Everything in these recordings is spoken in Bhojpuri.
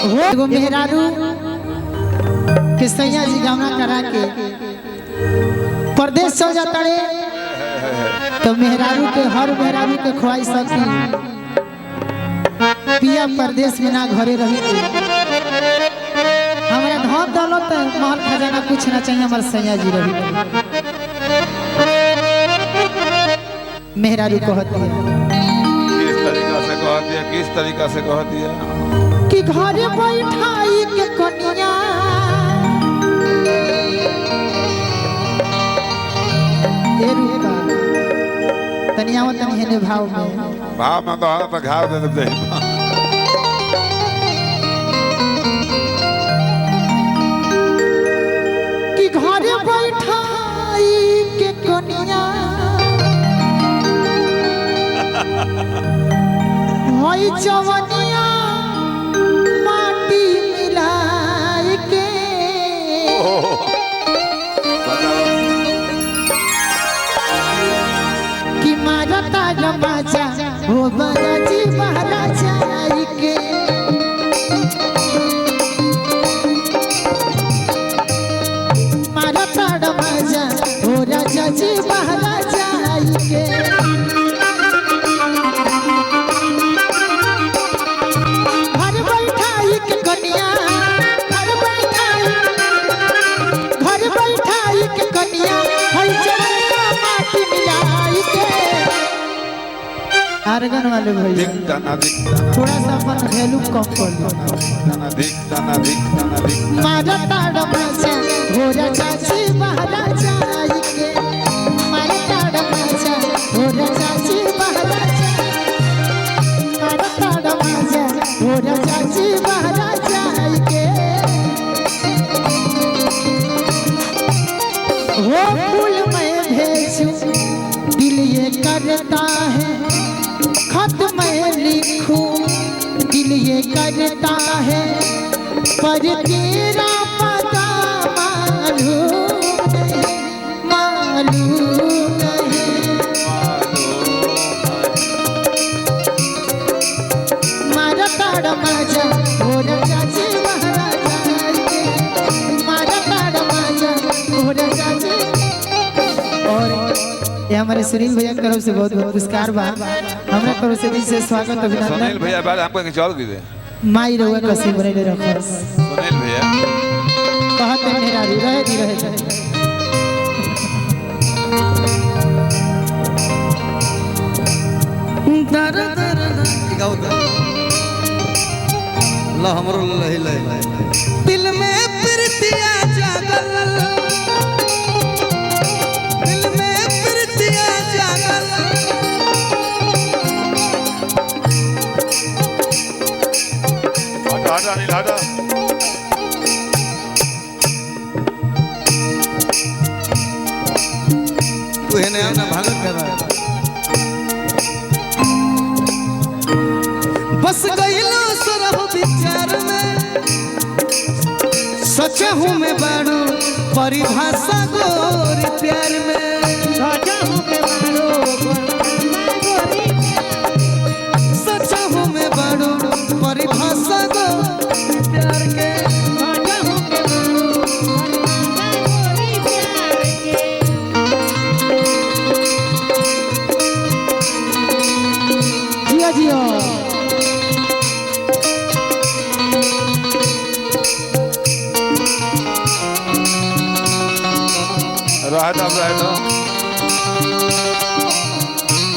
एगो मेहरारू के सैया जी गावना करा के परदेश चल जाता रे तो मेहरारू के हर मेहरारू के ख्वाहिश होती पिया परदेश में ना घरे रही हमारा धन दौलत महल खजाना कुछ ना चाहिए हमारे सैया जी रही मेहरारू कहती है किस तरीका से कहती है कि घरे बैठाई के कनिया ए रुका तनिया तनी हेने भाव में तो घाव दे दे कि घरे बैठाई के कनिया होई जवनिया माटी मिलाई के कि मारता रमाजा हो बराजी महाराजा के मारता रमाजा हो राजा जी महाराजा के आर्गन वाले भाई थोड़ा सा अपन वैल्यू कम कर लो मारता रमाजा हो राजा जी महाराजा के मारता रमाजा हो राजा जी महाराजा मारता रमाजा हो राजा जी महाराजा के हो फूल में भेजूं दिल ये करता है खत मैं लिखूं दिल ये करता है पर तेरा पता मालूम नहीं मारता रमाजा हो राजा जी महाराजा मारता रमाजा हो राजा जी। और ये हमारे सुनील भैया की तरफ से बहुत बहुत पुरस्कार बा हमरा तरफ से दिल से स्वागत अभिनंदन सुनील भैया बाद हमको चल गए माई रहुआ कसी बने रखो सुनील भैया कहते मेरा रहे दर दर गाओ ला हमरो लही लही दिल में प्रीतिया जागल लादा तू है ना भागत कर बस गइलो सरह विचार में सचा हूँ मैं बाड़ू परिभाषा गोरी प्यार में सचा हूँ मैं बाड़ू सचा हूँ मैं बाड़ू परिभाषा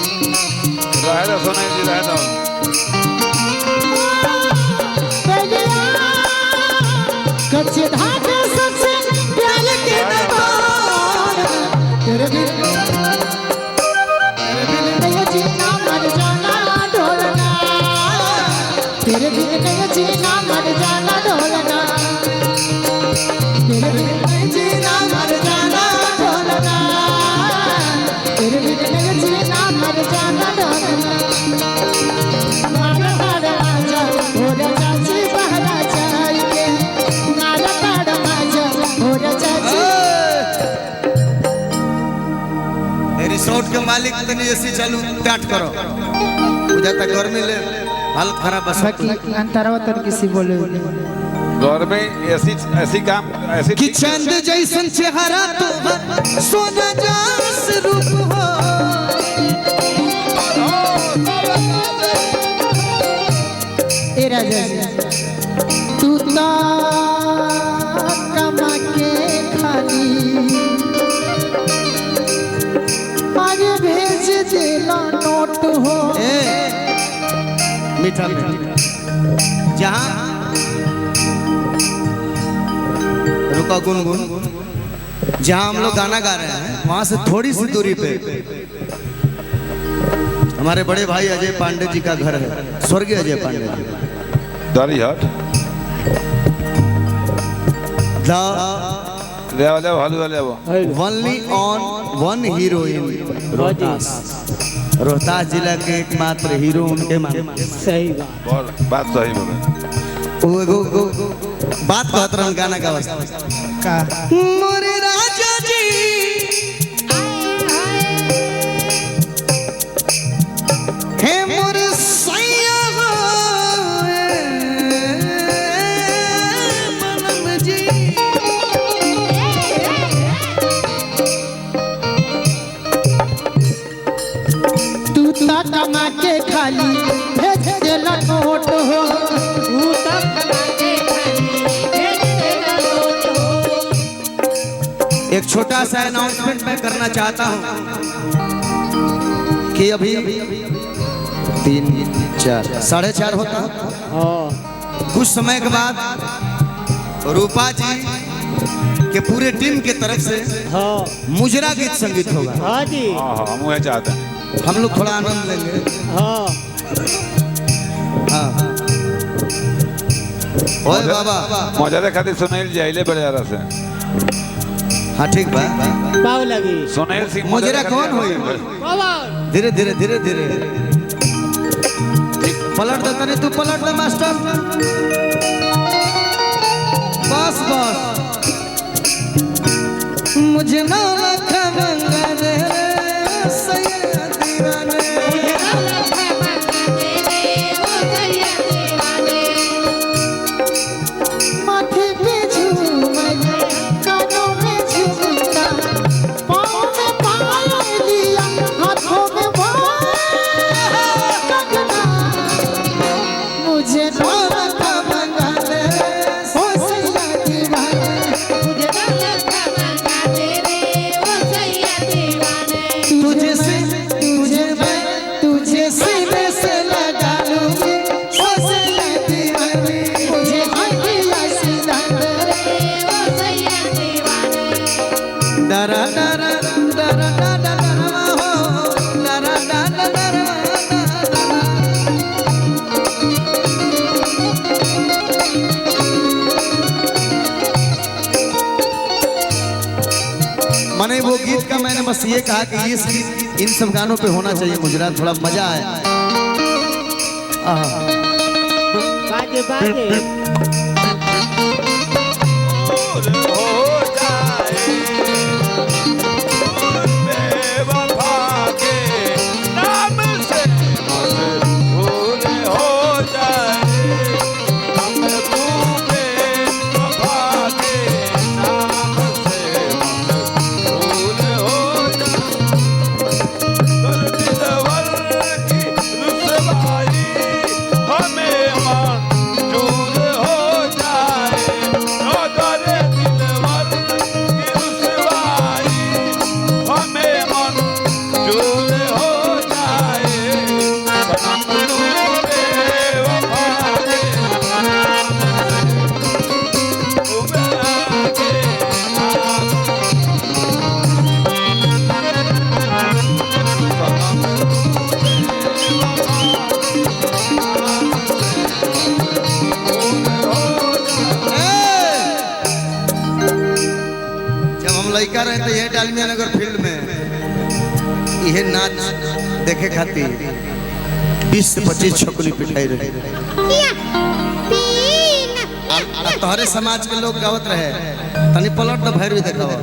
रहता सुनाई जी रहता कच्चे धागे सबसे प्यार के तेरे बिन नहीं जीना मर जाना ढोलना तेरे बिन नहीं जीना मर जाना ढोलना तेरे बिन नहीं जीना मर जाना ढोलना तेरे बिन नहीं जीना मर जाना ढोलना रिसोर्ट के मालिक तनी एसी चालू टाट करो बुझाता गर्मी ले हालत खराब बस बाकी अंतरवा तो किसी बोले घर में ऐसी काम ऐसी कि चंद जैसन चेहरा तो सोना जस रूप हो ए राजा तू तो कमा के खाली आज भेज देला नोट हो ए मीठा मीठा जहाँ रुका गुनगुन जहाँ हम लोग गाना गा रहे हैं वहां से थोड़ी सी दूरी पे हमारे बड़े भाई अजय पांडे जी का घर है, स्वर्गीय अजय पांडे जी। दारी हट ले आओ हालू ले आओ only on one heroine Rohtas, Rohtas जिला के एकमात्र हीरो उनके मान सही बात बात सही बोले वो बात कहत रहन गाना का वास्ते का मोरे राजा जी हे मोरे सैया हो मनम जी तू तो कमा के खाली भेज देला नोट हो तू तो कमा के खाली भेज देला नोट हो। एक छोटा सा अनाउंसमेंट मैं करना चाहता हूं कि अभी 3 4 4:30 होता कुछ समय के बाद रूपा जी के पूरे टीम के तरफ से मुजरा गीत संगीत होगा। हाँ जी हाँ हम वह चाहते हैं हम लोग थोड़ा आनंद लेंगे। हाँ हाँ ओए बाबा मजा खातिर सुनील जाइले बड़े यारा से हाँ ठीक बा पाव लगी सुनील सिंह मुजरा कौन होई धीरे धीरे धीरे धीरे पलट दे तनी तू पलट दे मास्टर बस बस मुझे ना लखा मंगा रे सैया दीवाने माथे पे झूमर कानों में झुमका पाँव में पायल दिया हाथों में कंगना मुझे ना लखा मंगा दे ओ सैया दीवाने मुझे ना लखा मंगा दे रे ओ सैया दीवाने तुझे सीने से लगा लूंगी ओ सैया दीवाने मुझे हटिया सीधा रे ओ सैया दीवाने डरा डरा डरा डरा डरा हो डरा डरा डरा मैंने वो गीत का मैंने बस ये कहा कि इस गीत इन सब गानों पे होना चाहिए मुजरा थोड़ा मजा आए बाजे बाजे लड़का रहे तो ये डालमिया नगर फील्ड में यह नाच देखे खातिर 20 से 25 छोकरी पिटाई रहे तोहरे समाज के लोग गावत रहे तनी पलट तो भैरवी देखावा